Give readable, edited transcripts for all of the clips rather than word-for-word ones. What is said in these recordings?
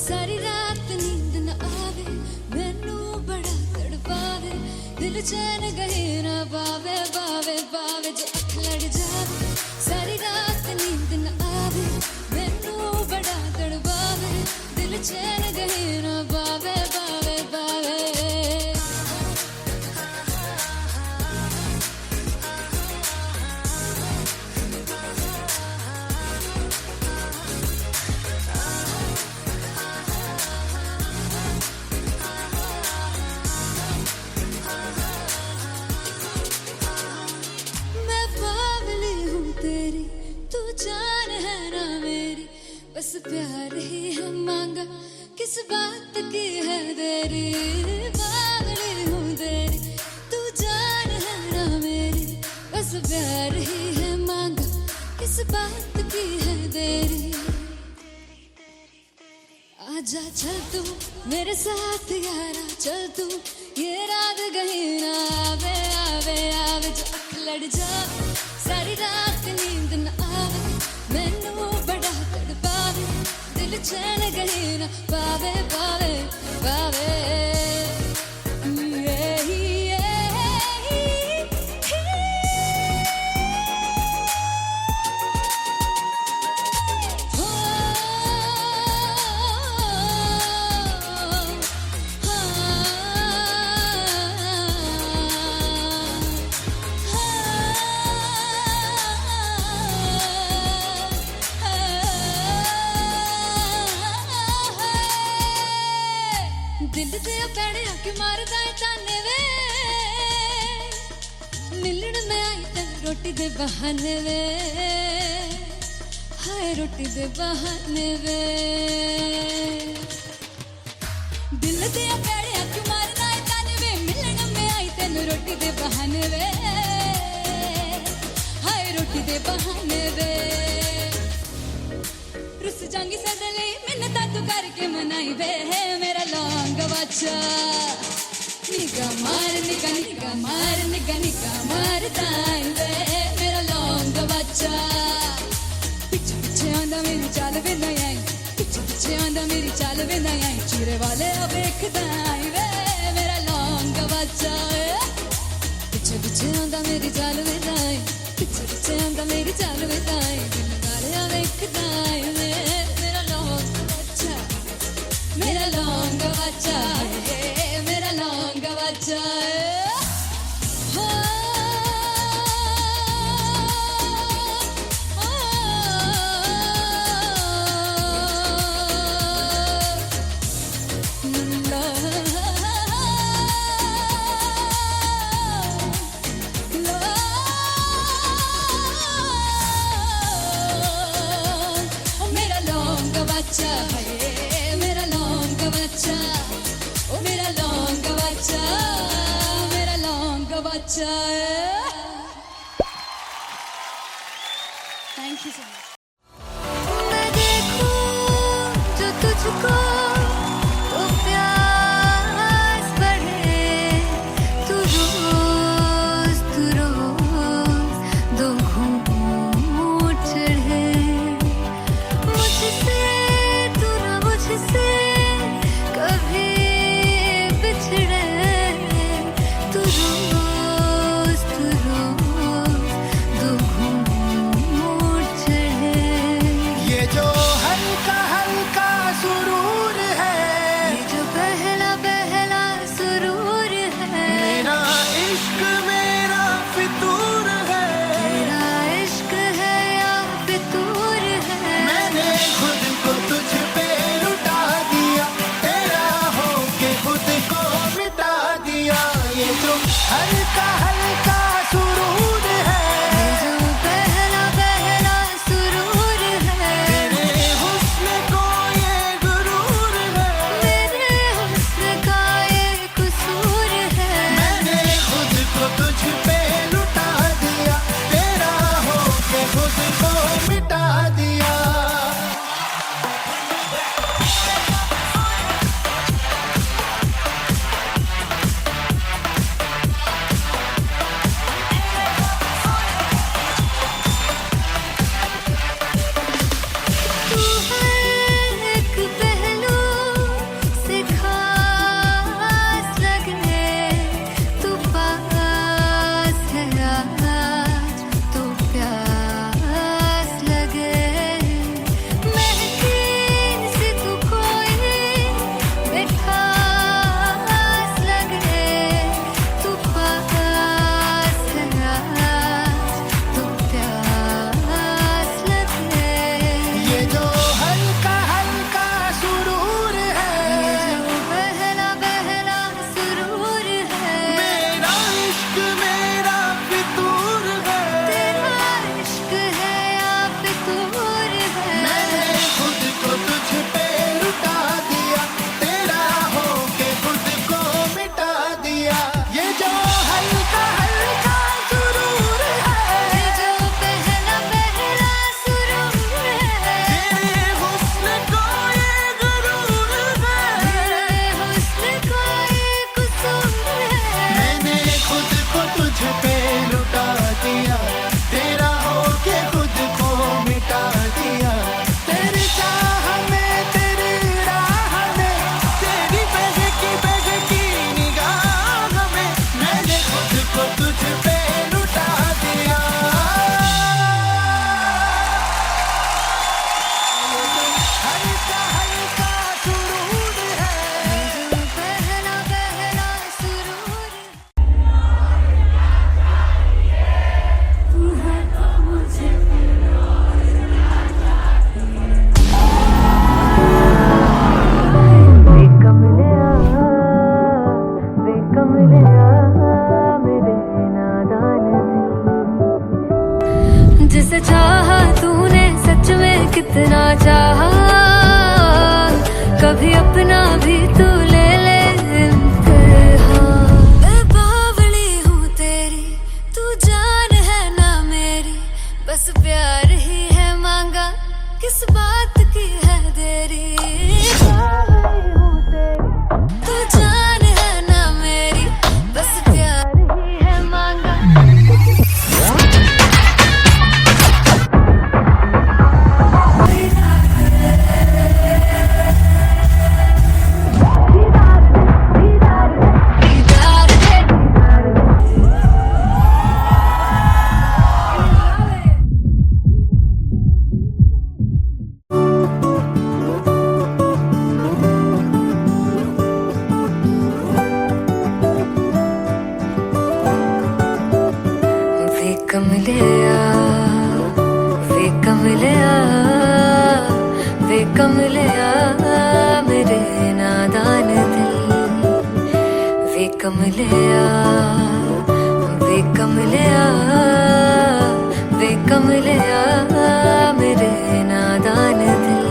सारी रात नींद न आवे, मैनू बड़ा तड़पावे, दिल चैन गहे ना पावे, पावे पावे जो अख लड़ जावे। सारी रात नींद न आवे, मैनू बड़ा तड़पावे, दिल चैन गहे ना पावे, पावे पावे। जान है ना मेरी, बस प्यार ही है मांगा, किस बात की है देरी। बावली हूँ तेरी, तू जान है ना मेरी, बस प्यार ही है मांगा, किस बात की है देरी। आजा चल तू मेरे साथ यारा, चल तू ये रात कहीं ना आवे, आवे आवे जो अख लड़ जावे। सारी रात नींद न आवे, मैनू बड़ा तड़पावे, दिल चैन कहीं ना पावे, पावे पावे। दिल दे पैड़े आके मारदा है ताने वे, मिलन में आई तेन रोटी दे बहाने वे, हाय रोटी दे बहाने वे। दिल दे पैड़े आके मारदा है ताने वे, मिलन में आई तेन रोटी दे बहाने वे, हाय रोटी दे बहाने वे। रुस जांगी सदले मिन्नता तू करके मनाई वे, मेरा लौंग बच्चा। निगा मार निगा निगा मार निगा निगा मारदा है वे, मेरा लौंग बच्चा। पीछे पीछे आंदा मेरी चाल वे ना आई, पीछे पीछे आंदा मेरी चाल वे ना आई, चीरे वाले वेखदा है वे, मेरा लौंग बच्चा। पीछे पीछे आंदा मेरी चाल वे ना आई, पीछे पीछे आंदा मेरी चाल वे ना आई, दिल वाले वेखदा है वे, मेरा लौंग बच्चा, मेरा लौंग बच्चा, मेरा लौंग बच्चा। मेरा लौंग बच्चा है, मेरा लौंग बच्चा, ओ मेरा लौंग बच्चा, मेरा लौंग बच्चा। Thank you so much. मैं देखूं जो तुझको तो प्यास बढ़े, तू रोज दो घूंट चढ़े, मुझसे तू ना मुझसे कभी बिछड़े, तू रोज दो घूंट चढ़े। जिसे चाहा तूने सच में कितना चाहा, कभी अपना भी तू ले ले इम्तिहान। मैं बावली हूँ तेरी, तू जान है ना मेरी, बस प्यार ही है मांगा, किस बात की है देरी। बावली हूँ तेरी, तू जान है ना मेरी, बस प्यार ही है मांगा। वे कमलिया मेरे नादान दिल, वे कमलिया, वे कमलिया, वे कमलिया मेरे नादान दिल।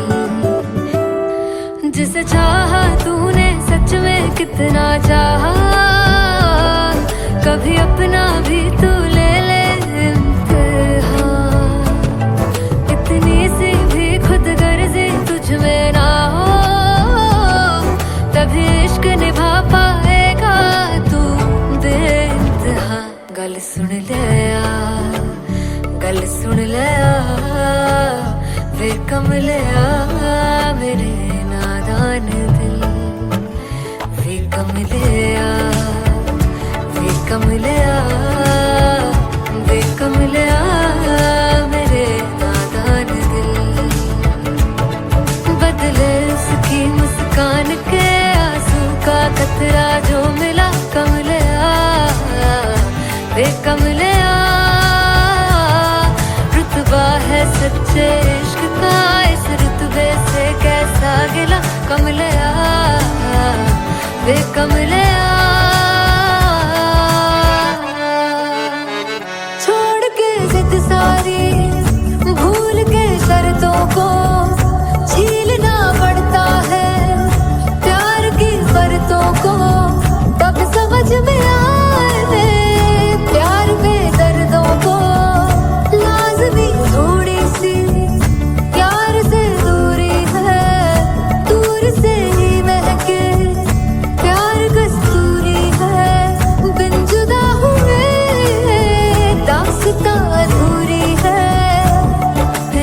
जिसे चाहा तूने सच में कितना चाहा, कभी अपना भी तू ले ले इम्तिहान। इतनी सी भी खुद गर्जी तुझ में ना हो, तभी इश्क निभा पाएगा तू बेइंतहा। गल सुन ले आ, गल सुन ले आ, वे कमलिया मेरे नादान दिल, वे कमलिया, वे कमलिया, वे कमलिया मेरे नादान दिल। बदले उसकी मुस्कान के आंसू का कतरा जो मिला कमलिया, वे कमलिया। रुतबा है सच्चे इश्क का, इस रुतबे से कैसा गिला कमलिया, वे कमलिया। छोड़ के जिद सारी, भूल के शर्तों को, झीलना पड़ता है प्यार की शर्तों को। तब समझ में आए प्यार में दर्दों को, लाज़मी थोड़ी सी प्यार से दूरी है, दूर से ही महके प्यार कस्तूरी है। बिन जुदा हुए दास्तां अधूरी है,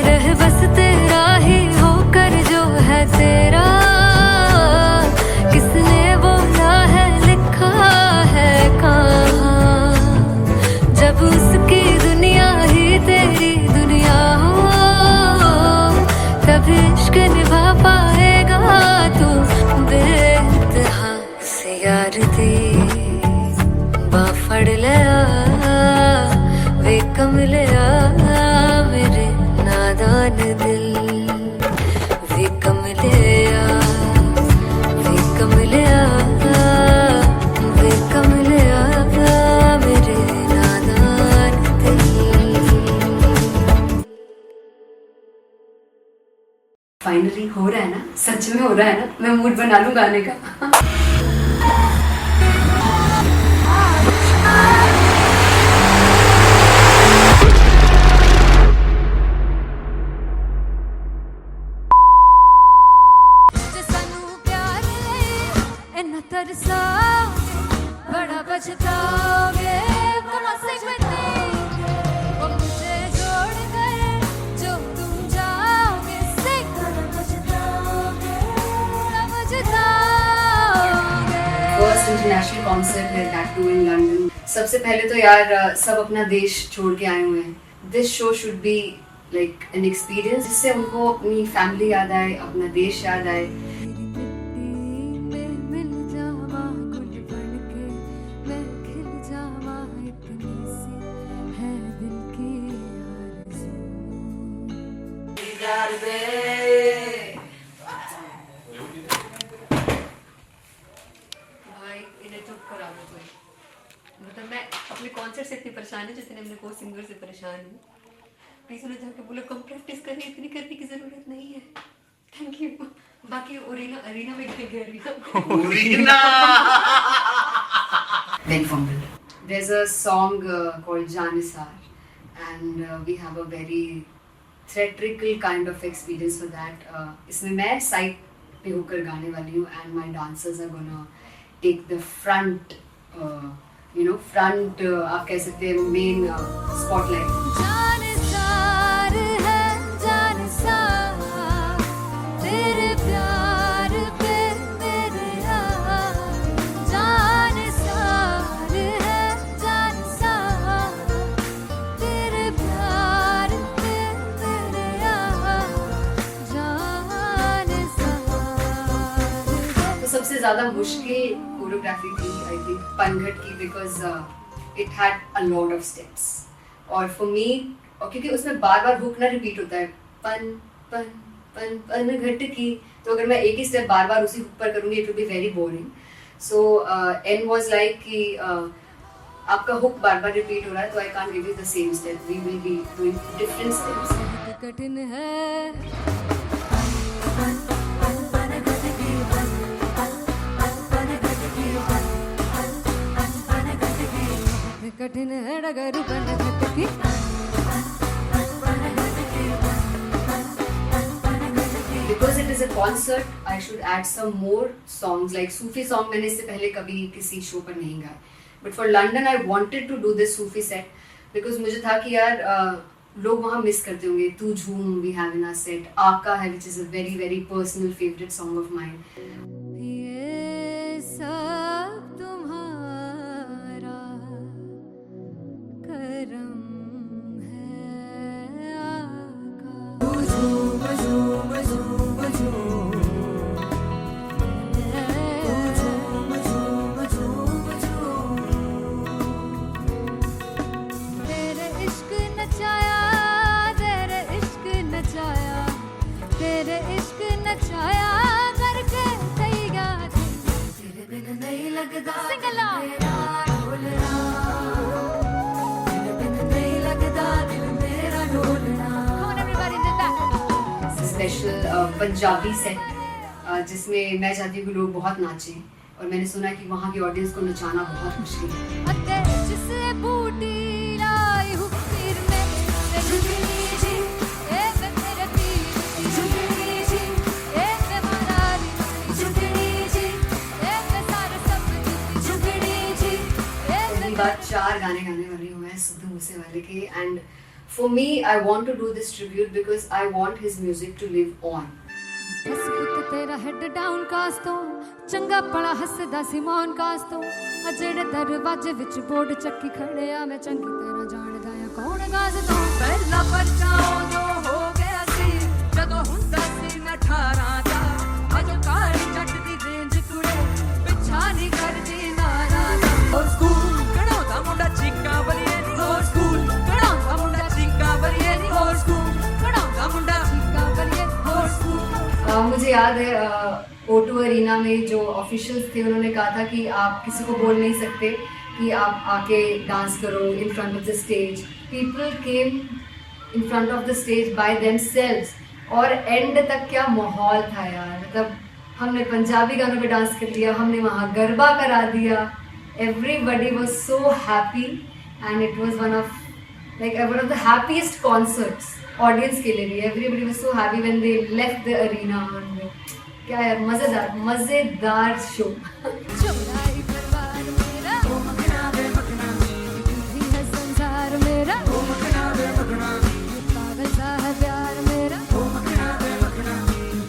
रह बस तेरा ही होकर जो है तेरा। किसने बोला है लिखा है कहाँ, जब उसकी दुनिया ही तेरी दुनिया हो, तब इश्क निभा पाएगा तू बेइंतहा। से यार दी बाफड़ लिया, वे कमलिया मेरे नादान दिल, वे कमलिया, वे कमलिया, वे कमलिया मेरे नादान दिल। फाइनली हो रहा है ना, सच में हो रहा है ना। मैं मूड बना लूं गाने का। बड़ा पछताओगे वो मुझे छोड़ कर जो तुम जाओगे, से बड़ा पछताओगे, बड़ा पछताओगे। फर्स्ट इंटरनेशनल कॉन्सर्ट है, दैट टू इन लंदन। सबसे पहले तो यार सब अपना देश छोड़ के आए हुए हैं। This show should be like an experience, जिससे उनको अपनी फैमिली याद आए, अपना देश याद आए। भाई इन्हें चुप करा दो कोई। मतलब मैं अपने कॉन्सर्ट से इतनी परेशान हूँ जितने अपने को सिंगर से परेशान हूँ। प्लीज उन्हें जाके बोलो कम प्रैक्टिस करनी, इतनी करने की जरूरत नहीं है। Thank you. बाकी अरीना में गए arena Then fumble. There's a song called Janisar, and we have a very theatrical kind of experience for that. इसमें मैं साइड पे होकर गाने वाली हूँ, and my dancers are gonna take the front, आप कह सकते हैं main spotlight. जानसार है जानसार तेरे प्यार पे मेरे यार, जानसार है जानसार तेरे प्यार पे मेरे यार, जानसार। तो सबसे ज़्यादा मुश्किल कोरियोग्राफी थी आई थिंक पनघट की, because it had a lot of steps, और फॉर मी, और क्योंकि उसमें बार बार हुक ना रिपीट होता है, पन पन पन पनघट की, तो अगर मैं एक ही स्टेप बार बार उसी हुक पर करूँगी it will be very boring. So an was like कि आपका हुक बार बार रिपीट हो रहा है, तो I can't give you the same step, we will be doing different steps. कठिन है कठिन है डगर पनघट की, Because it is a concert, I should add some more songs. Like Sufi song मैंने इससे पहले कभी किसी शो पर नहीं गाया. But for London, I wanted to do this Sufi set because मुझे था कि यार लोग वहाँ मिस करते होंगे. तू झूम we have in our set. आका है which is a very very personal favorite song of mine. ये सब तुम्हारा करम है आका। तेरे इश्क नचाया, तेरे इश्क नचाया, तेरे इश्क नचाया करके तैया तेरे बिन नहीं लगदा सिंगला मेरा ढोलना, तेरे बिन नहीं लगदा दिल मेरा ढोलना. Come on everybody did that. Special Punjabi set जिसमें मैं चाहती हूँ कि लोग बहुत नाचें, और मैंने सुना कि वहाँ की ऑडियंस को नचाना बहुत मुश्किल है. अते जिसे बूटी लाई हूँ पीर में ते झुगनी जी, ए वे मेरे पीर की झुगनी जी, ए वे मारारी की झुगनी जी, ए वे सारे सपने की झुगनी जी, ए वे पहली बार 4 गाने गाने वाली हूँ मैं सिद्धू मूसेवाले के, and for me I want to do this tribute because I want his music to live on. बस पुत तेरा हेड डाउन कास तो चंगा पड़ा हसदा सिमोन कास तो, आ जेड़े दरवाजे विच बोर्ड चक्की खड़े आ मैं चंगी तरह जानदा आ कौन गाज तो. पहला बच्चा उदों हो गया सी जदों हुंदा सी मैं 18 दा, अजो काली जट दी रेंज कुड़े पिछा नहीं करदी नारा दा. और स्कूल कढ़ाउंदा मुंडा चीका बलिए नी, और स्कूल कढ़ाउंदा मुंडा चीका बलिए नी, और स्कूल कढ़ाउंदा मुंडा चीका बलिए, और स्कूल. मुझे याद है O2 अरीना में जो ऑफिशियल्स थे उन्होंने कहा था कि आप किसी को बोल नहीं सकते कि आप आके डांस करो in front of the stage. People came in front of the stage by themselves, और एंड तक क्या माहौल था यार. मतलब हमने पंजाबी गानों पे डांस कर लिया, हमने वहाँ गरबा करा दिया. Everybody was so happy and it was one of the happiest concerts audience के लिए भी. Everybody was so happy when they left the arena. क्या यार मजेदार शो. चौराई परिवार मेरा ओ मखना बे मखना, तू है संसार मेरा ओ मखना बे मखना, पागल सा है प्यार मेरा ओ मखना बे मखना,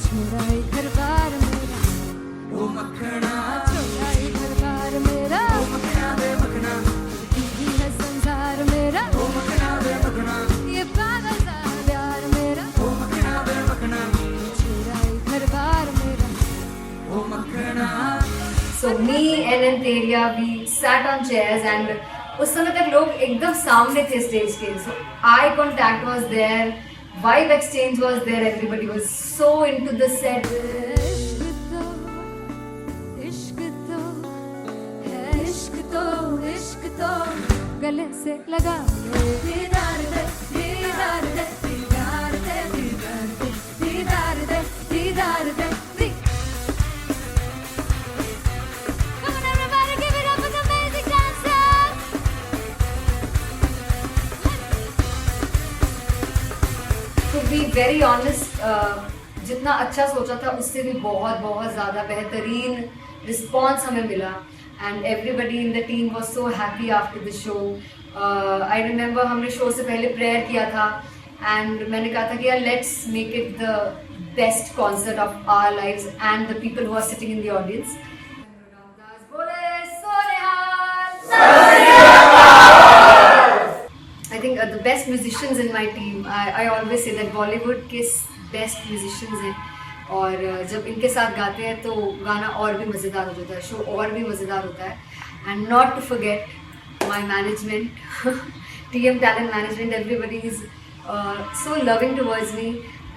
चौराई परिवार मेरा ओ मखना, चौराई परिवार मेरा ओ मखना बे मखना, तू है संसार मेरा ओ मखना बे मखना, ये पागल सा है प्यार मेरा ओ मखना बे मखना, चौराई परिवार मेरा. So me and Antelia, we sat on chairs and उस समय तक लोग एकदम सामने थे स्टेज के. So eye contact was there, vibe exchange was there, everybody was so into the set. इश्क तो गले से लगा लो दीदार दे दीदार दे दीदार दे दीदार दे दीदार दे दी Come on everybody, give it up for the amazing dancers. To be very honest, जितना अच्छा सोचा था उससे भी बहुत बहुत ज़्यादा बेहतरीन रिस्पॉन्स हमें मिला and everybody in the team was so happy after the show. I remember हमने शो से पहले प्रेयर किया था एंड मैंने कहा था कि यार let's make it the best concert of our lives and the people who are sitting in the audience. I think the best musicians in my team. I always say that Bollywood के best musicians हैं और जब इनके साथ गाते हैं तो गाना और भी मज़ेदार हो जाता है, शो और भी मज़ेदार होता है. And not to forget my management, TM Talent Management. Everybody is so loving towards me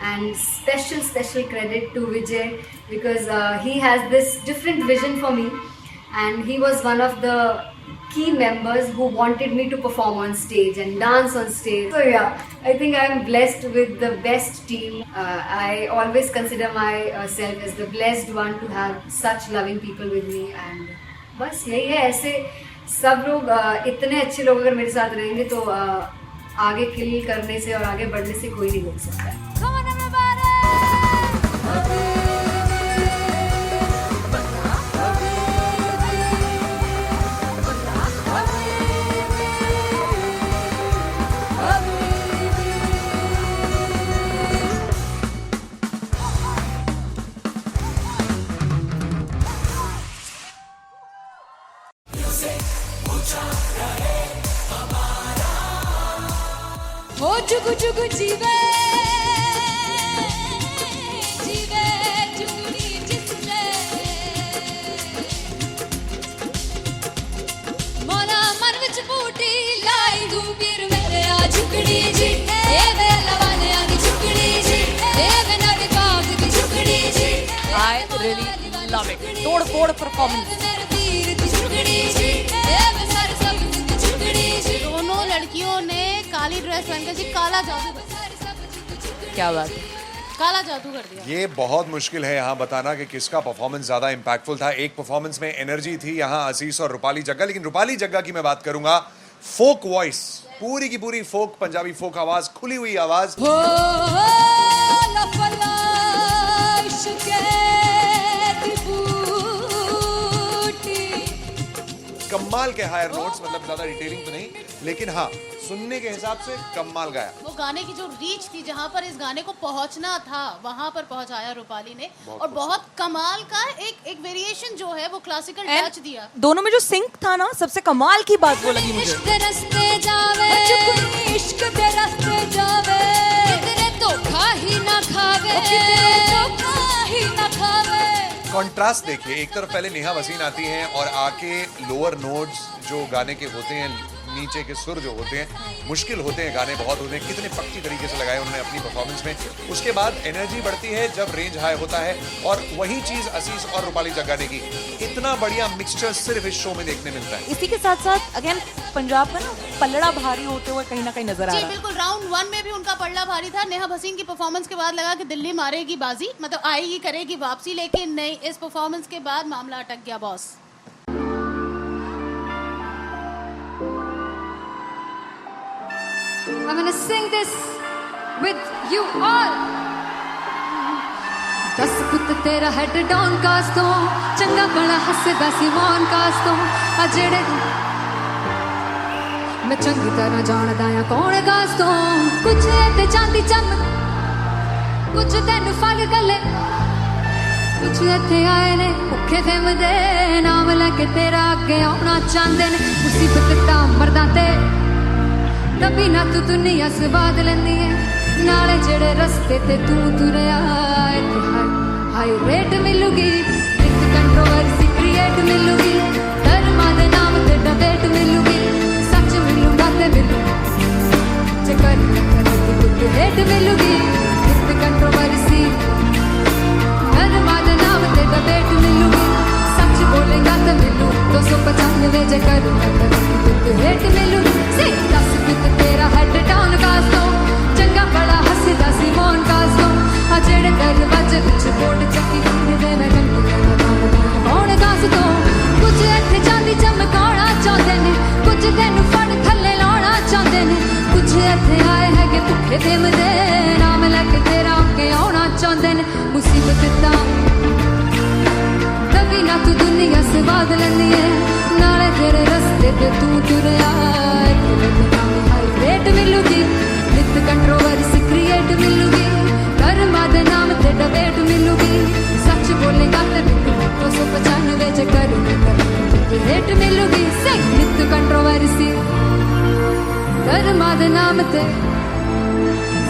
and special credit to Vijay because he has this different vision for me and he was one of the key members who wanted me to perform on stage and dance on stage. So yeah, I think I'm blessed with the best team. I always consider myself as the blessed one to have such loving people with me and बस यही है. ऐसे सब लोग इतने अच्छे लोग अगर मेरे साथ रहेंगे तो आगे किल करने से और आगे बढ़ने से कोई नहीं रोक सकता है. Come on everybody. हो जुगु जुगु जीवे जीवे जुगनी जिसले मोना मन विच बूटी लाई दू पीर मेरे आ झुकड़ी जी ए वे लवाने आ की झुकड़ी जी ए वे नवी बाग की झुकड़ी जी. I really love it. तोड़ फोड़ performance. मेरे पीर की झुकड़ी जी ए वे सारे सब की झुकड़ी जी. दोनों लड़कियों ने काली ड्रेस पहनकर जी काला जादू क्या बात है. काला जादू कर दिया. ये बहुत मुश्किल है यहाँ बताना कि किसका परफॉर्मेंस ज्यादा इम्पैक्टफुल था. एक परफॉर्मेंस में एनर्जी थी यहाँ आशीष और रूपाली जग्गा, लेकिन रूपाली जग्गा की मैं बात करूंगा. फोक वॉइस, पूरी की पूरी फोक, पंजाबी फोक आवाज, खुली हुई आवाज. हो लफला इश्क़े की बूटी. कमाल के हायर नोट्स, मतलब ज्यादा डिटेलिंग तो नहीं, लेकिन हाँ सुनने के हिसाब से कमाल गाया. वो गाने की जो रीच थी, जहाँ पर इस गाने को पहुँचना था वहाँ पर पहुँचाया रूपाली ने. और बहुत कमाल का एक वेरिएशन जो है वो क्लासिकल टच दिया. दोनों में जो सिंक था ना, सबसे कमाल की बात वो लगी मुझे. इश्क दे रस्ते जावे इश्क दे रस्ते जावे कितने धोखा ही ना खावे धोखा ही ना खावे. कॉन्ट्रास्ट देखिए, एक तरफ पहले नेहा वसीन आती हैं और आके लोअर नोट्स जो गाने के होते हैं, नीचे के सुर जो होते हैं, मुश्किल होते हैं, गाने बहुत होते हैं, कितने पक्की तरीके से लगाए उन्होंने अपनी परफॉर्मेंस में. उसके बाद एनर्जी बढ़ती है जब रेंज हाई होता है और वही चीज आशीष और रूपाली जग्गा ने की. इतना बढ़िया मिक्सचर सिर्फ इस शो में देखने मिलता है. इसी के साथ साथ अगेन पंजाब का ना पल्लड़ा भारी होते हुए कहीं ना कहीं नजर आ जी रहा है. बिल्कुल. राउंड 1 में भी उनका पल्ला भारी था. नेहा भसीन की परफॉर्मेंस के बाद लगा कि दिल्ली मारेगी बाजी, मतलब आएगी करेगी वापसी, लेकिन नहीं, इस परफॉर्मेंस के बाद मामला अटक गया boss. I'm gonna sing this with you all. दस पुत तेरा हेड डाउन कास तो चंगा बड़ा हसदा सी मान कास तो आ जेड़े मैं चंगी तरह जानदा आ कौन कास तो. कुछ ते चांदी चम कुछ तेन फल गले कुछ इत्थे आए ने भुखे फिरदे नाम लेके तेरा अगे आउणा चाहंदे ने. मुसीबत दा मरदा ते तभी ना तू दुनिया स्वाद लेंदी है. नाले जेड़े रस्ते ते तू तुरया इत्थे हाई रेट मिलूगी, एक कंट्रोवर्सी क्रिएट मिलूगी, धर्मा दे नाम ते डिबेट मिलूगी, सच मिलूगा ते मिलू जे कर तो हेट मिलूगी, एक कंट्रोवर्सी धर्मा दे नाम ते डिबेट मिलूगी, सच बोलेगा ते मिलू 295 जे कर तो हेट मिलूगी. से 10 तेरा हेड डाउन कास तो ते तू तुरया हाई रेट मिलूगी नित कंट्रोवर्सी क्रिएट मिलूगी कर्मा दे नाम ते डिबेट मिलूगी सच बोलेगा ते 295 च करूंगी रेट मिलूगी सही नित कंट्रोवर्सी कर्मा दे नाम ते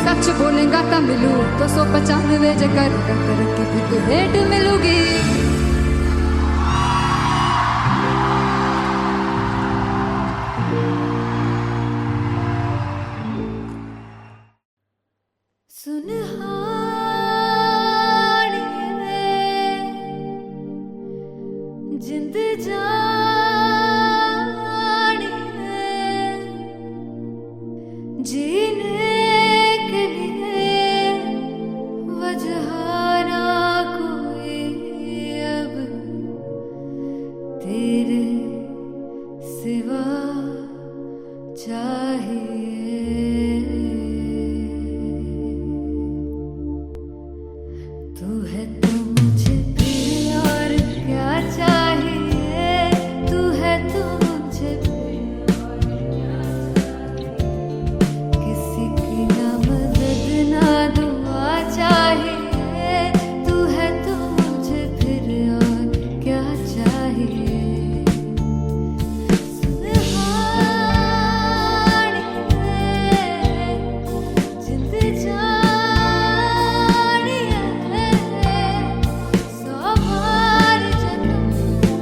सच बोलेगा तो मिलू 295 च करूंगा तरक्की फिर रेट मिलूगी जिंद जानी है जीने के लिए वजह ना कोई अब तेरे सिवा चाहिए तू है तो मुझे फिर और क्या चाहिए तू है तो मुझे फिर और क्या चाहिए किसी की ना मदद ना दुआ चाहिए तू है तो मुझे फिर और क्या चाहिए सुनहानी है जिंद जानी है सौ बार जन्म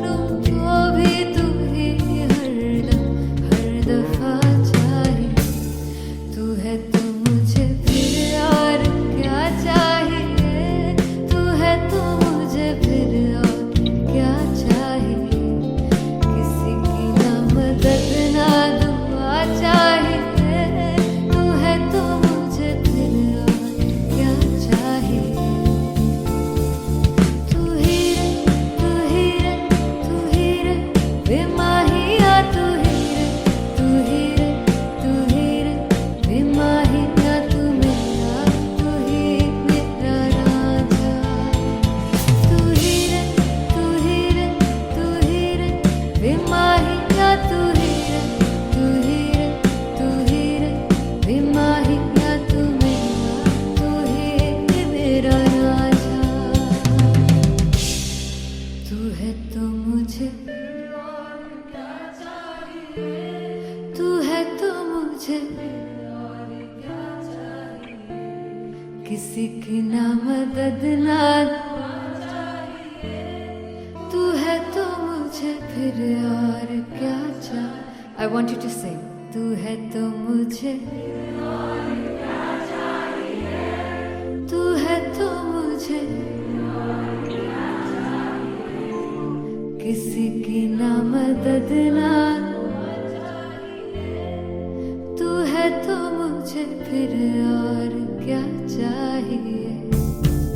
लूं तो भी तू ही हरदम हर दफा चाहिए तू है तो मुझे फिर और क्या चाहिए तू है तो मुझे फिर और क्या चाहिए किसी की ना मदद ना दुआ चाहिए तू है तो मुझे फिर और क्या चाहिए तू ही रे बेमाहिया तू ही रे बेमाहिया तू मेरा राजा तू ही रे बेमाहिया तू ही रे बेमाहिया तू मेरा राजा तू है तो मुझे तू है तो मुझे किसी की ना मदद ना तू है तो मुझे फिर और क्या चाहिए I want you to sing तू है तो मुझे तू है तो मुझे किसी की ना मदद ना तू है तो मुझे फिर और क्या चाहिए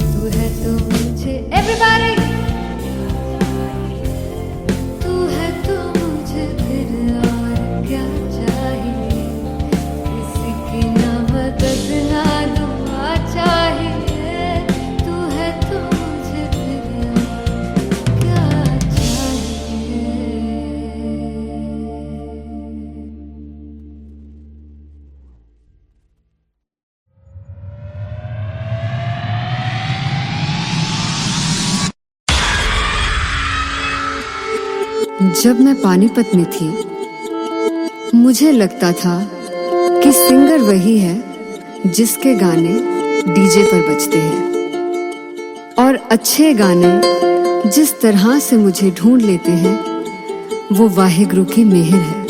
तू है तो मुझे everybody तू है तो मुझे फिर और क्या चाहिए किसी की ना मदद ना दुआ चाहिए तू है तो मुझे फिर और क्या चाहिए जब मैं पानीपत में थी मुझे लगता था कि सिंगर वही है जिसके गाने डीजे पर बजते हैं और अच्छे गाने जिस तरह से मुझे ढूंढ लेते हैं वो वाहिगुरु की मेहर है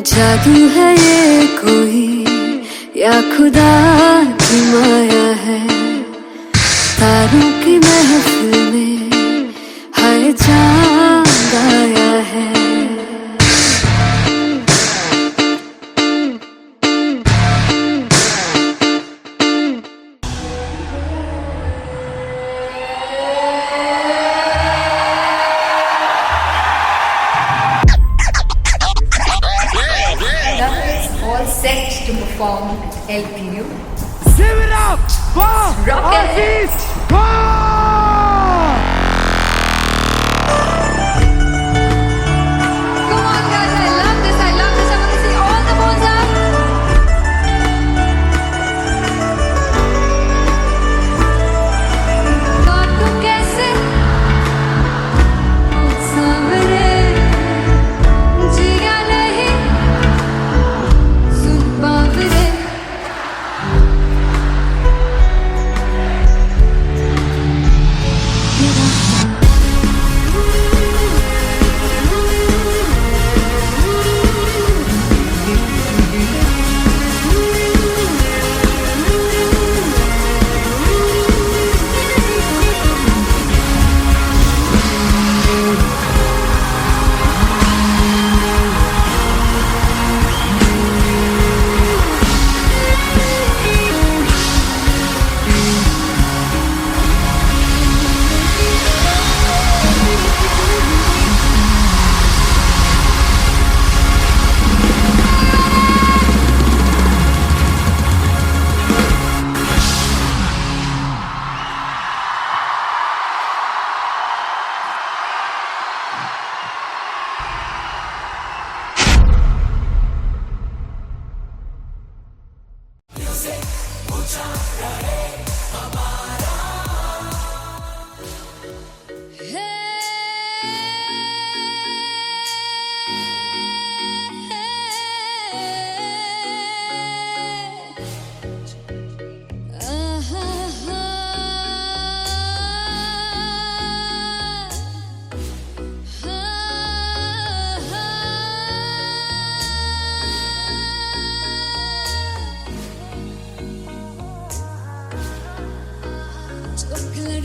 जादू है ये कोई या खुदा की माया है तारों की महफिल में हर चांद आया है All set to perform LPU. Give it up for Rock and Artist Bob! Come on guys, I love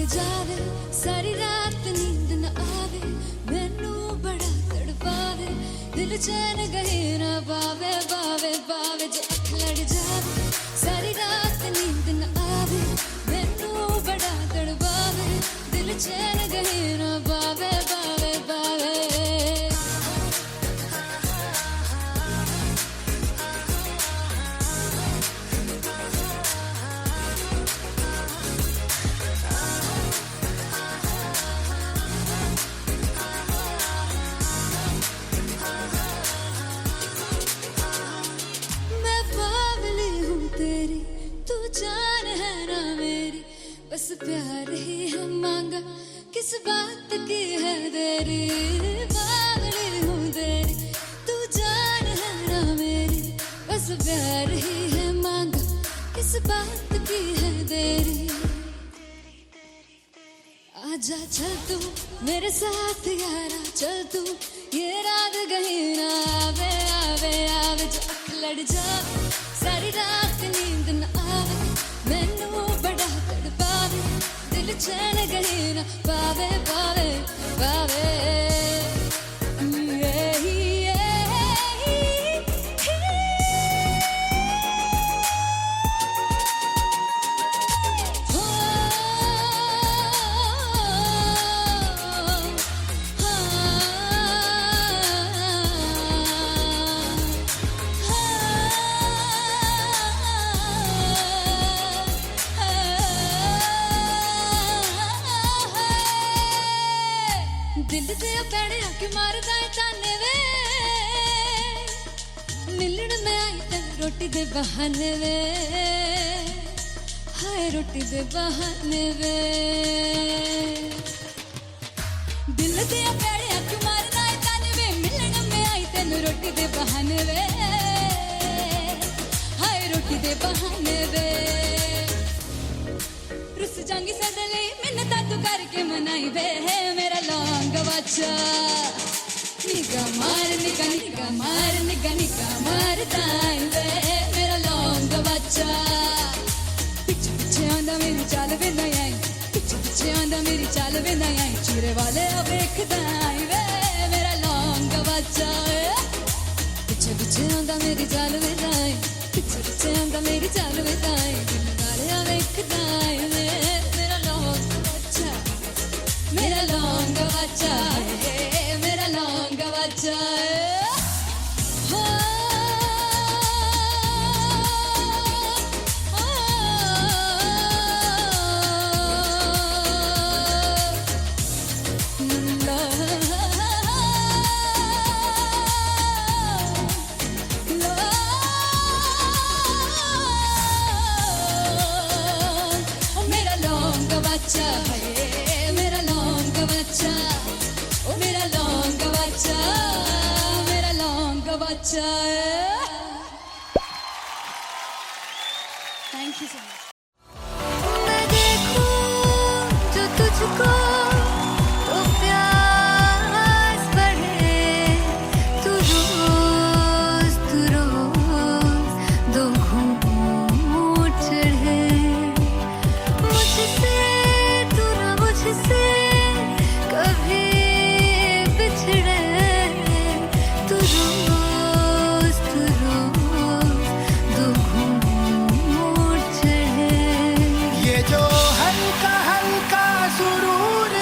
लड़ जावे सारी रात नींद न आवे मैनू बड़ा तड़पावे दिल चैन गहे ना पावे पावे पावे जो अख लड़ जावे सारी रात नींद न आवे मैनू बड़ा तड़पावे दिल चैन गहे ना पावे पावे पावे मैं बावली हूँ तेरी तू जान है ना मेरी बस प्यार ही है मांगा किस बात की है देरी बावली हूँ तेरी तू जान है ना मेरी बस प्यार ही है मांगा किस बात की है देरी आजा चल तू मेरे साथ यारा चल तू ये रात कहीं ना आवे आवे आवे जो अख लड़ जावे सारी रात नींद न आवे मैनू बड़ा तड़पावे दिल चैन कहीं ना पावे पावे पावे दिल ते पैड़े आके मारदा है ताने वे मिलन में आई तेन रोटी दे बहाने वे हाय रोटी दे बहाने वे दिल ते पैड़े आके मारदा है ताने वे मिलन में आई तेन रोटी दे बहाने वे हाय रोटी दे बहाने वे रुस जांगी सदले मिन्नता तू करके मनाई वे मेरा लौंग बच्चा निगा मार ताई वे मेरा लौंग बच्चा पीछे पीछे आंदा मेरी चाल वे नहीं आई पीछे पीछे आंदा मेरी चाल वे नहीं आई चीरे वाले वेखदा आई वे मेरा लौंग बच्चा पीछे पीछे आंदा मेरी चाल वे नहीं आई पीछे पीछे आंदा मेरी चाल वे नहीं आई दिल वाले वेखदा आई वे मेरा लौंग बच्चा मेरा लौंग बच्चा है मेरा लौंग बच्चा मेरा लौंग बच्चा है मेरा लौंग बच्चा ओ मेरा लौंग बच्चा मेरा लौंग बच्चा थैंक यू सो मच मैं देखूं जो तुझको तो प्यास बढ़े तू रोज दो घूंट चढ़े मुझसे तू ना मुझसे कभी बिछड़े तू रोज दो घूंट चढ़े ये जो हल्का हल्का सुरूर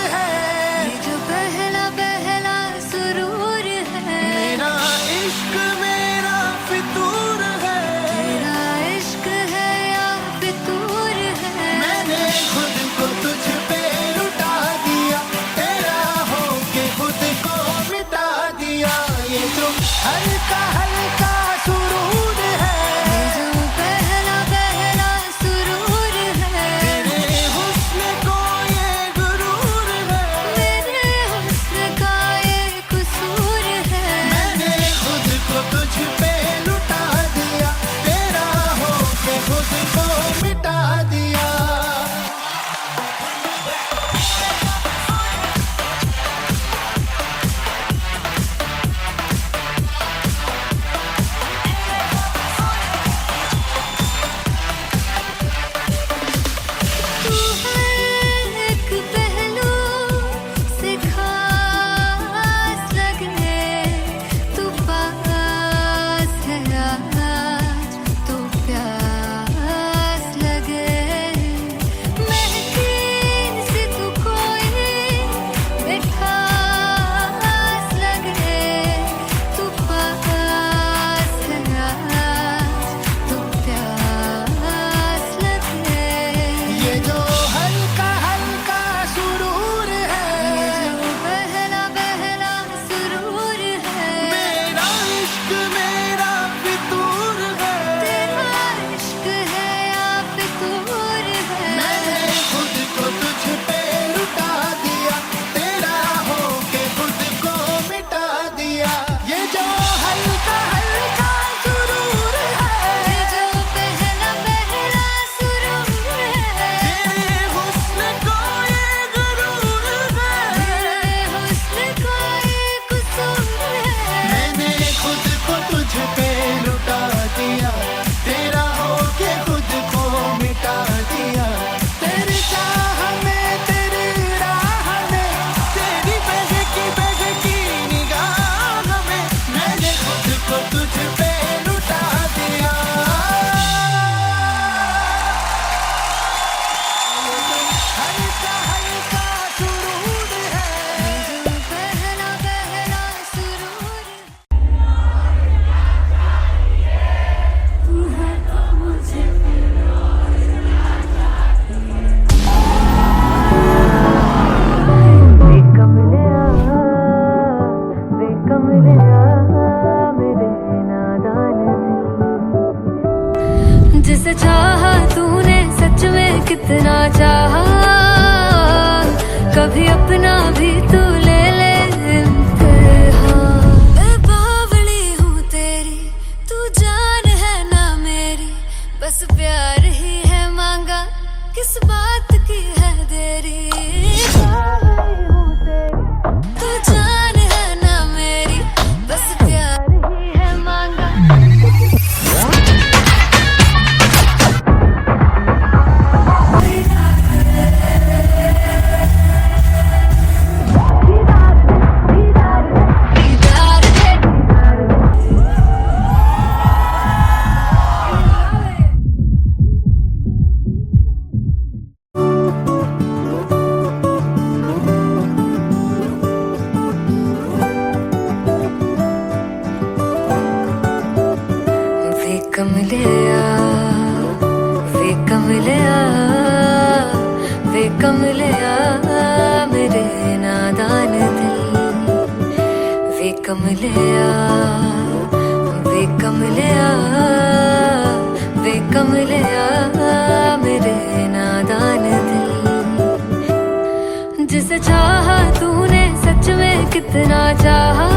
भी तू ले ले इम्तिहान। मैं बावली हूँ तेरी, तू जान है ना मेरी, बस प्यार ही है मांगा, किस बात की है देरी। बावली हूँ तेरी, तू जान है ना मेरी, बस प्यार ही है मांगा। वे कमलिया, वे कमलिया, वे कमलिया मेरे नादान दिल। वे कमलिया, वे कमलिया, वे कमलिया मेरे नादान दिल। जिसे चाहा तूने सच में कितना चाहा,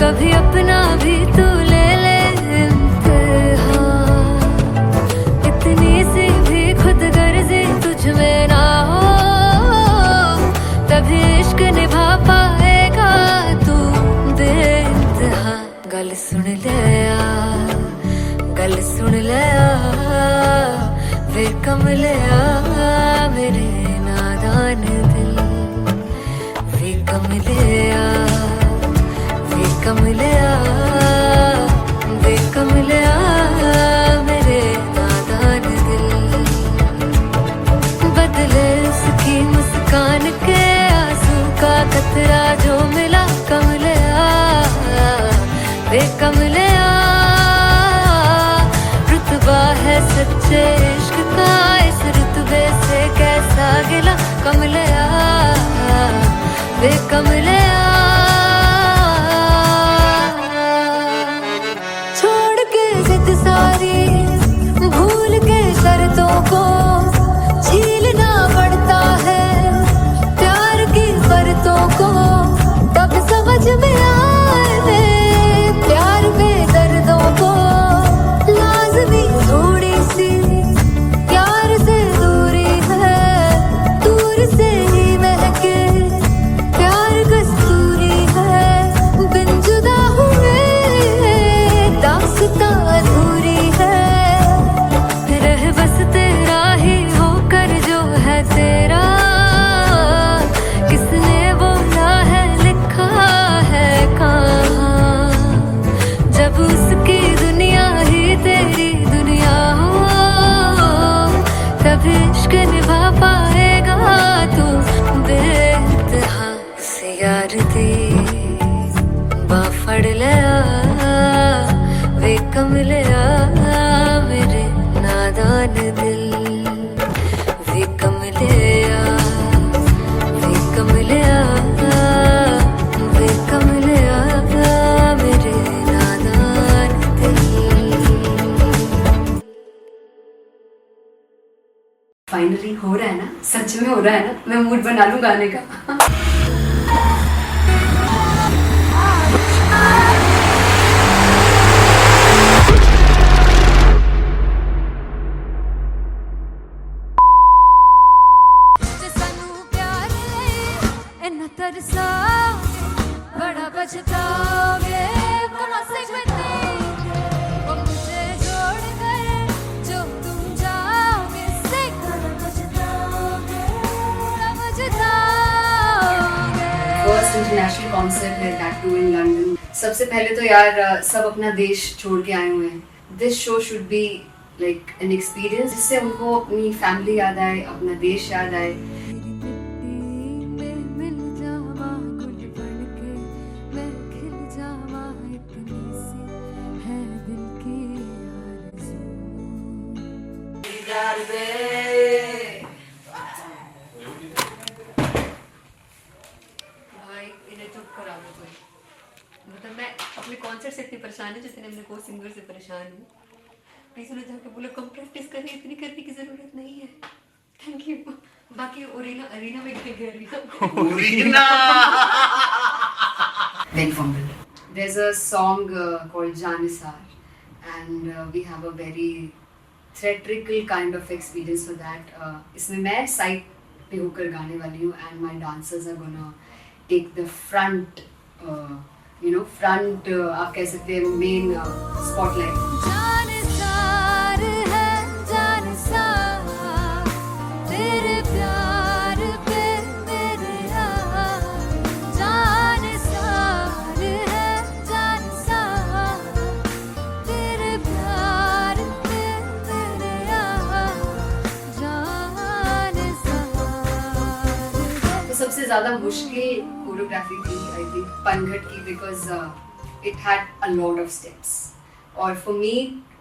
कभी अपना भी तू ले ले इम्तिहान। इतनी सी भी खुद गर्जी तुझ में ना हो, तभी इश्क निभा पाएगा तू बेइंतहा। गल सुन लिया, गल सुन लिया, वे कमलिया मेरे नादान दिल। वे कमलिया, वे कमलिया, वे कमलिया मेरे नादान दिल। बदले उसकी मुस्कान के आंसू का कतरा जो मिला कमलिया, वे कमलिया। रुतबा है सच्चे इश्क का, इस रुतबे से कैसा गिला कमलिया, वे कमलिया। छोड़ के जिद सारी, भूल के शर्तों को, झीलना पड़ता है प्यार की शर्तों को। तब समझ में आए प्यार में दर्दों को, लाज़मी थोड़ी सी प्यार से दूरी है, दूर से ही महके प्यार कस्तूरी है। बिन जुदा हुए दास्तां अधूरी है, रह बस तेरा ही होकर जो है तेरा। किसने बोला है लिखा है कहाँ, जब उसकी दुनिया ही तेरी दुनिया हो, तब इश्क निभा पाएगा तू बेइंतहा। से यार दी बाफड़ लिया, वे कमलिया मेरे नादान दिल। वे कमलिया, वे कमलिया, वे कमलिया मेरे नादान दिल। फाइनली हो रहा है ना, सच में हो रहा है ना। मैं मूड बना लूं गाने का। जे सानू प्यार ले इन्ना तरसाओगे, बड़ा पछताओगे। बड़ा सकते वो मुझे छोड़ कर जो तुम जाओगे, से बड़ा पछताओगे, बड़ा पछताओगे। फर्स्ट इंटरनेशनल कॉन्सर्ट है, दैट टू इन लंदन। सबसे पहले तो यार सब अपना देश छोड़ के आए हुए हैं। This show should be like an experience, जिससे उनको अपनी फैमिली याद आए, अपना देश याद आए। मिल जावा गुल बनके, मैं खिल जावा, इतनी सी है दिल की आरज़ू। भाई इन्हें चुप करा दो कोई। मतलब मैं अपने कॉन्सर्ट से इतनी परेशान हूँ जितने अपने को सिंगर से परेशान हूँ। प्लीज उन्हें जाके बोलो कम प्रैक्टिस करें, इतनी करने की जरूरत नहीं है। थैंक यू, बाकी अरीना में क्या कह रही उरीना Very fumble. There's a song called Janisar, and we have a very theatrical kind of experience for that. इसमें मैं side पे होकर गाने वाली हूँ, and my dancers are gonna take the front, आप कह सकते हैं main spotlight. जानसार है जानसार तेरे प्यार पे मेरे जानसार है जानसार तेरे प्यार पे मेरे जानसार तो सबसे ज़्यादा मुश्किल कोरियोग्राफी थी आई थिंक पनघट की, because it had a lot of steps और फॉर मी,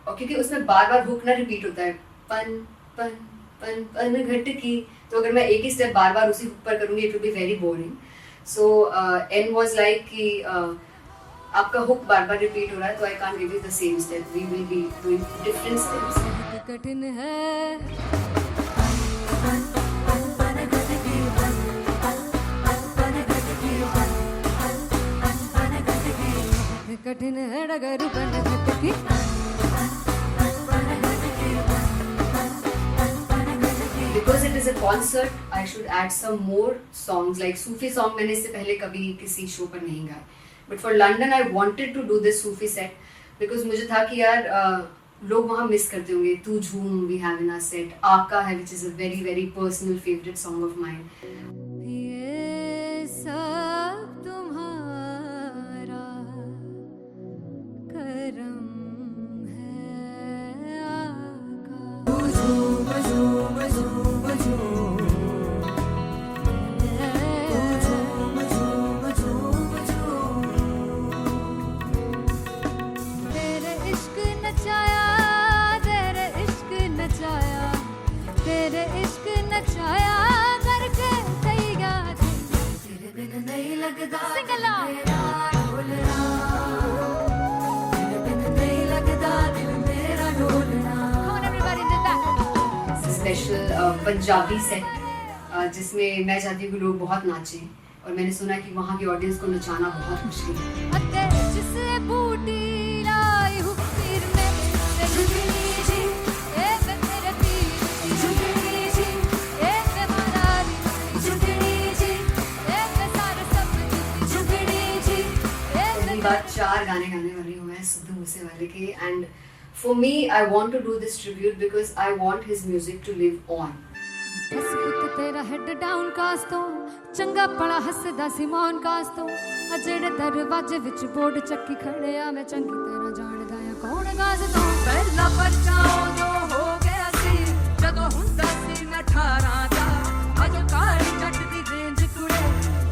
और क्योंकि उसमें बार बार हुक ना रिपीट होता है, पन पन पन पनघट की, तो अगर मैं एक ही स्टेप बार बार उसी हुक पर करूँगी it will be very boring. So an was like कि आपका हुक बार बार रिपीट हो रहा है तो I can't give you the same step, we will be doing different steps. कठिन है कठिन है डगर पनघट की Because it is a concert, I should add some more songs like Sufi song. मैंने इससे पहले कभी किसी शो पर नहीं गाए. But for London, I wanted to do this Sufi set because मुझे था कि यार लोग वहाँ मिस करते होंगे. तू झूम we have in our set. आका है which is a very very personal favorite song of mine. ये सब तुम्हारा करम है आका. तेरे इश्क नचाया तेरे इश्क नचाया तेरे इश्क नचाया करके तैयार तेरे बिन नहीं लगता सिंगला ढोलना तेरे बिन नहीं लगता दिल मेरा ढोलना. Come on everybody do that. Special Punjabi set जिसमें मैं चाहती हूँ कि लोग बहुत नाचें और मैंने सुना कि वहाँ की ऑडियंस को नचाना बहुत मुश्किल है. अते जिसे बूटी लाई हूँ पीर में ते झुकनी जी ए वे तेरे पीर झुकनी जी ए वे मरारी झुकनी जी ए वे सारे सब झुकनी जी ए पहली बार 4 गाने गाने वाली हूँ मैं सिद्धू मूसेवाले के, and for me I want to do this tribute because I want his music to live on. बस पुत तेरा हेड डाउन कास तो चंगा पड़ा हसदा सिमोन कास तो आ जेड़े दरवाजे विच बोर्ड चक्की खड़े आ मैं चंगी तरह जानदा आ कौन गाज तो ਪਹਿਲਾ ਬੱਚਾ ਉਦੋਂ ਹੋ ਗਿਆ ਸੀ ਜਦੋਂ ਹੁੰਦਾ ਸੀ ਮੈਂ 18 ਦਾ ਅਜੋ ਕਾਲੀ ਜੱਟ ਦੀ ਰੇਂਜ ਕੁੜੇ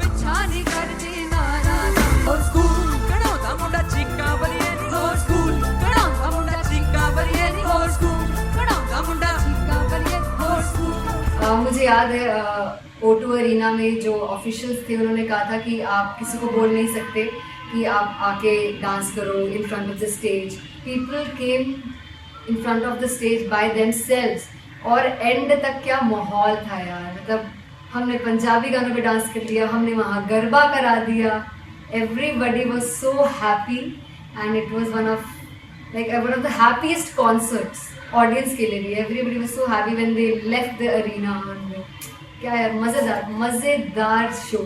ਪਿੱਛਾ ਨਹੀਂ ਕਰਦੀ ਨਾਰਾ ਦਾ ਹੋਰ ਸਕੂਲ ਕਢਾਉਂਦਾ ਮੁੰਡਾ ਚੀਕਾਂ ਬਰੀਏ ਨੀ ਹੋਰ ਸਕੂਲ ਕਢਾਉਂਦਾ ਮੁੰਡਾ ਚੀਕਾਂ ਬਰੀਏ ਨੀ ਹੋਰ ਸਕੂਲ ਕਢਾਉਂਦਾ ਮੁੰਡਾ ਚੀਕਾਂ ਬਰੀਏ ਹੋਰ ਸਕੂਲ. मुझे याद है O2 अरीना में जो ऑफिशियल्स थे उन्होंने कहा था कि आप किसी को बोल नहीं सकते कि आप आके डांस करो in front of the stage. People came in front of the stage by themselves और एंड तक क्या माहौल था यार. मतलब हमने पंजाबी गानों पे डांस कर लिया, हमने वहाँ गरबा करा दिया. Everybody was so happy and it was one of the happiest concerts audience के लिए भी. Everybody was so happy when they left the arena. क्या यार मजेदार शो.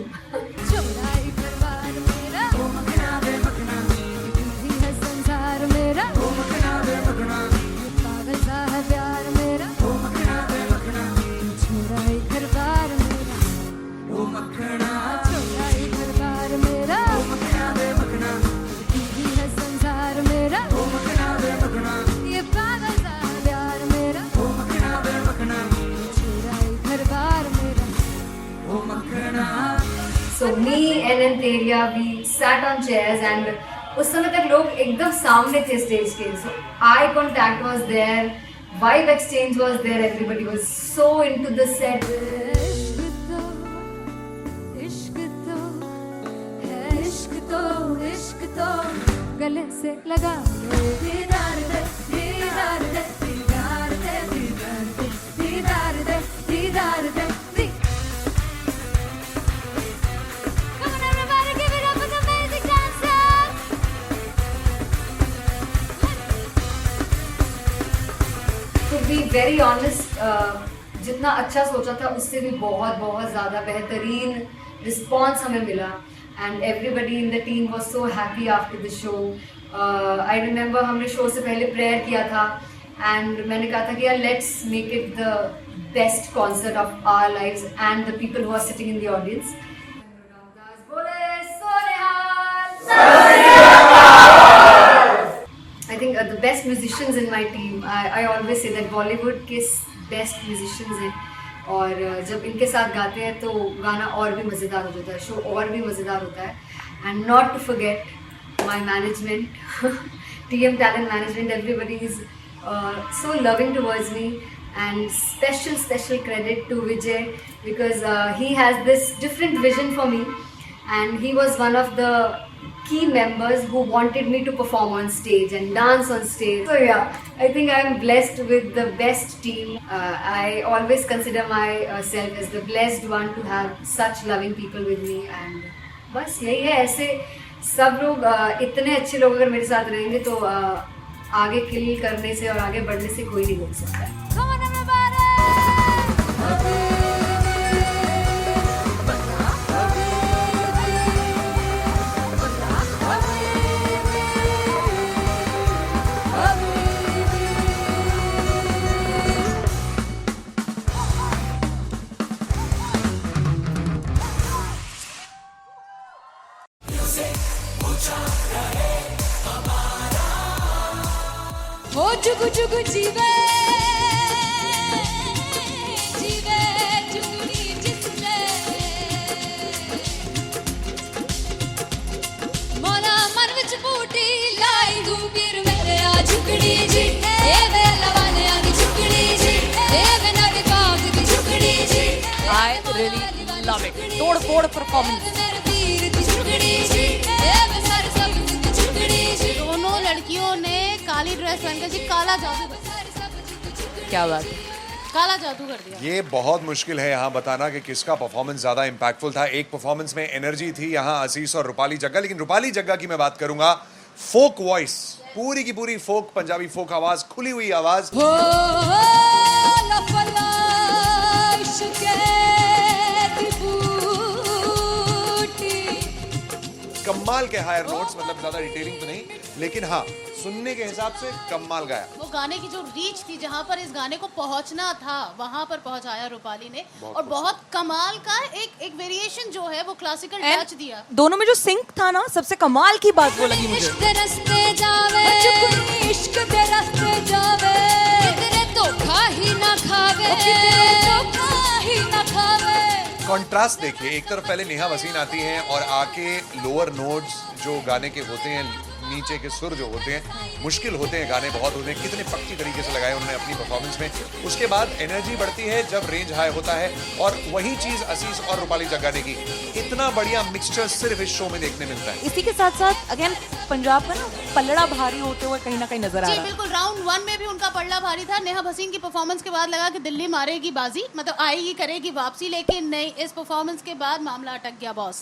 चौड़ाई परिवार मेरा ओ मखना बे मखना ही है संसार मेरा ओ मखना बे मखना पागल सा है प्यार मेरा ओ मखना बे मखना चौड़ाई परिवार मेरा ओ मखना चौड़ाई परिवार मेरा ओ मखना बे मखना ही है संसार मेरा ओ मखना बे मखना ये पागल सा है प्यार मेरा ओ मखना बे मखना चौड़ाई परिवार मेरा. So me and Anteria, we sat on chairs and उस समय तक लोग एकदम सामने थे स्टेज के. So eye contact was there, vibe exchange was there, everybody was so into the set. इश्क तो गले से लगा दीदार दे दीदार दे दीदार दे दीदार दे दीदार दे दीदार दे वेरी ऑनेस्ट, जितना अच्छा सोचा था उससे भी बहुत बहुत ज़्यादा बेहतरीन रिस्पॉन्स हमें मिला and everybody in the team was so happy after the show. I remember हमने शो से पहले प्रेयर किया था एंड मैंने कहा था कि यार let's make it the best concert of our lives and the people who are sitting in the audience. I think the best musicians in my team. I always say that Bollywood के best musicians हैं और जब इनके साथ गाते हैं तो गाना और भी मज़ेदार हो जाता है, शो और भी मज़ेदार होता है. And not to forget my management, TM Talent Management. Everybody is so loving towards me and special credit to Vijay because he has this different vision for me and he was one of the key members who wanted me to perform on stage and dance on stage. So yeah, I think I am blessed with the best team. I always consider myself as the blessed one to have such loving people with me and बस यही है. ऐसे सब लोग इतने अच्छे लोग अगर मेरे साथ रहेंगे तो आगे किल करने से और आगे बढ़ने से कोई नहीं रोक सकता है. हो जुगु जुगु जीवे जीवे जुगनी जिसने मोला मन विच बूटी लाई गुबीर मेरे आ झुकड़ी जी ए वे लवाने आ झुकड़ी जी ए वे नग काग की झुकड़ी जी. I really love it. तोड़ फोड़ performance. मेरे वीर की झुकड़ी जी ए वे सर सब की झुकड़ी जी. दोनों लड़कियों ने काली ड्रेस पहनकर जी काला जादू कर दिया. क्या बात है. काला जादू कर दिया. ये बहुत मुश्किल है यहाँ बताना कि किसका परफॉर्मेंस ज्यादा इम्पैक्टफुल था. एक परफॉर्मेंस में एनर्जी थी यहाँ असीस और रूपाली जग्गा, लेकिन रूपाली जग्गा की मैं बात करूंगा. फोक वॉइस, पूरी की पूरी फोक, पंजाबी फोक आवाज, खुली हुई आवाज. हो लफला इश्क़े दी बूटी. कमाल के हायर नोट्स, मतलब ज्यादा डिटेलिंग तो नहीं, लेकिन हाँ सुनने के हिसाब से कमाल गाया. वो गाने की जो रीच थी, जहाँ पर इस गाने को पहुंचना था वहां पर पहुंचाया रूपाली ने. और बहुत कमाल का एक वेरिएशन जो है वो क्लासिकल टच दिया. दोनों में जो सिंक था ना, सबसे कमाल की बात वो लगी मुझे. इश्क दे रस्ते जावे इश्क दे रस्ते जावे कितने धोखा ही ना खावे धोखा ही ना खावे. कॉन्ट्रास्ट देखिए, एक तरफ पहले नेहा वसीन आती हैं और आके लोअर नोट्स जो गाने के होते हैं, नीचे के सुर जो होते हैं, मुश्किल होते हैं, गाने बहुत होते हैं, कितने पक्की तरीके से लगाए उन्होंने अपनी परफॉर्मेंस में. उसके बाद एनर्जी बढ़ती है जब रेंज हाई होता है और वही चीज असीस और रूपाली जग्गा ने की. इतना बढ़िया मिक्सचर सिर्फ इस शो में देखने मिलता है. इसी के साथ साथ अगेन पंजाब का ना पल्लड़ा भारी होते हुए कहीं ना कहीं नजर आ जी रहा है. बिल्कुल. राउंड 1 में भी उनका पल्ला भारी था. नेहा भसीन की परफॉर्मेंस के बाद लगा कि दिल्ली मारेगी बाजी, मतलब आएगी करेगी वापसी, लेकिन नहीं, इस परफॉर्मेंस के बाद मामला अटक गया बॉस.